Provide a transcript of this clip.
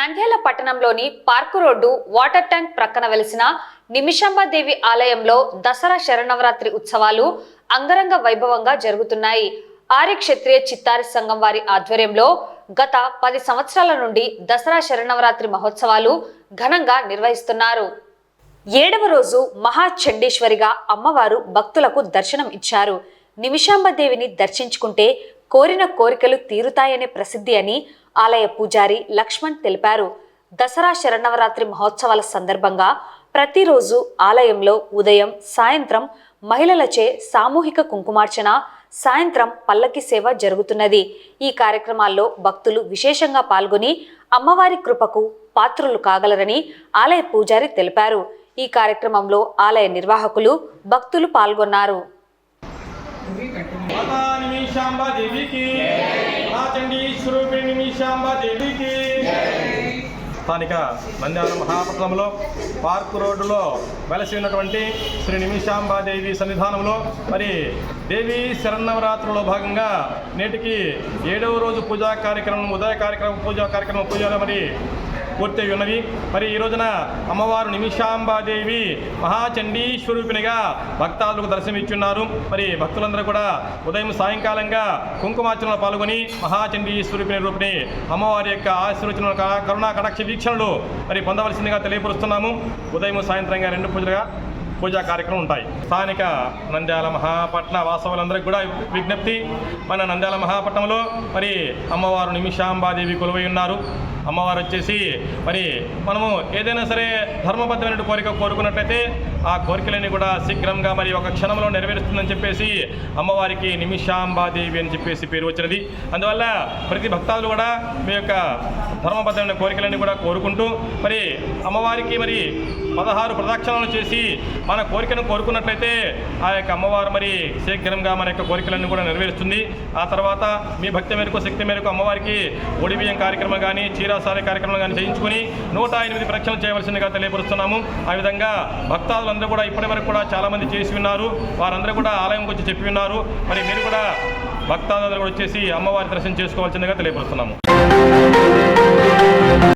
నంద్యాల పట్టణంలోని park road water tank ప్రక్కన వెలిసిన నిమిషాంబాదేవి ఆలయంలో దసరా శరన్నవరాత్రి ఉత్సవాలు అంగరంగ వైభవంగా జరుగుతున్నాయి. ఆర్య క్షత్రియ చిత్తారి సంఘం వారి ఆధ్వర్యంలో గత 10 సంవత్సరాల నుండి దసరా శరన్నవరాత్రి మహోత్సవాలు ఘనంగా నిర్వహిస్తున్నారు. 7వ రోజు మహాచండీశ్వరిగా అమ్మవారు భక్తులకు దర్శనం ఇచ్చారు. నిమిషాంబాదేవిని దర్శించుకుంటే కోరిన కోరికలు తీరుతాయనే ప్రసిద్ధి అని ఆలయ పూజారి లక్ష్మణ్ తెలిపారు. దసరా శరన్నవరాత్రి మహోత్సవాల సందర్భంగా ప్రతిరోజు ఆలయంలో ఉదయం సాయంత్రం మహిళలచే సామూహిక కుంకుమార్చన, సాయంత్రం పల్లకి సేవ జరుగుతున్నది. ఈ కార్యక్రమాల్లో భక్తులు విశేషంగా పాల్గొని అమ్మవారి కృపకు పాత్రులు కాగలరని ఆలయ పూజారి తెలిపారు. ఈ కార్యక్రమంలో ఆలయ నిర్వాహకులు, భక్తులు పాల్గొన్నారు. స్థానిక నంద్యాల మహాపట్నంలో పార్కు రోడ్డులో వెలసి ఉన్నటువంటి శ్రీ నిమిషాంబాదేవి సన్నిధానంలో మరి దేవి శరన్నవరాత్రులలో భాగంగా నేటికి 7వ రోజు పూజా కార్యక్రమం, పూజా కార్యక్రమం పూజలు మరి పూర్తి ఉన్నవి. మరి ఈ రోజున అమ్మవారు నిమిషాంబాదేవి మహాచండీస్వరూపిణిగా భక్తాదులకు దర్శనమిచ్చున్నారు. మరి భక్తులందరూ కూడా ఉదయం సాయంకాలంగా కుంకుమార్చనలో పాల్గొని మహాచండీస్వరూపిణి రూపిణి అమ్మవారి యొక్క ఆశీర్వచన కరుణా కటాక్ష వీక్షణలు మరి పొందవలసిందిగా తెలియపరుస్తున్నాము. ఉదయం సాయంత్రంగా 2 పూజా కార్యక్రమం ఉంటాయి. స్థానిక నంద్యాల మహాపట్న వాసవులందరికీ కూడా విజ్ఞప్తి, మన నంద్యాల మహాపట్నంలో మరి అమ్మవారు నిమిషాంబాదేవి కొలువై ఉన్నారు. అమ్మవారు వచ్చేసి మరి మనము ఏదైనా సరే ధర్మబద్ధమైన కోరిక కోరుకున్నట్లయితే ఆ కోరికలన్నీ కూడా శీఘ్రంగా మరి ఒక క్షణంలో నెరవేరుస్తుందని చెప్పేసి అమ్మవారికి నిమిషాంబాదేవి అని చెప్పేసి పేరు వచ్చినది. అందువల్ల ప్రతి భక్తాదులు కూడా మీ యొక్క ధర్మబద్ధమైన కోరికలన్నీ కూడా కోరుకుంటూ మరి అమ్మవారికి మరి 16 ప్రదక్షిణలు చేసి మన కోరికను కోరుకున్నట్లయితే ఆ యొక్క అమ్మవారు మరి శీఘ్రంగా మన యొక్క కోరికలన్నీ కూడా నెరవేరుస్తుంది. ఆ తర్వాత మీ భక్తి మేరకు, శక్తి మేరకు అమ్మవారికి ఒడిబియ్యం కార్యక్రమం కానీ, చీరాసారి కార్యక్రమం కానీ చేయించుకుని 108 ప్రదక్షిణలు చేయవలసిందిగా తెలియపరుస్తున్నాము. ఆ విధంగా భక్తాదులందరూ కూడా ఇప్పటి వరకు కూడా చాలామంది చేసి ఉన్నారు. వారందరూ కూడా ఆలయంకి వచ్చి చెప్పి ఉన్నారు. మరి మీరు కూడా భక్తాదులందరూ కూడా వచ్చేసి అమ్మవారి దర్శనం చేసుకోవాల్సిందిగా తెలియపరుస్తున్నాము.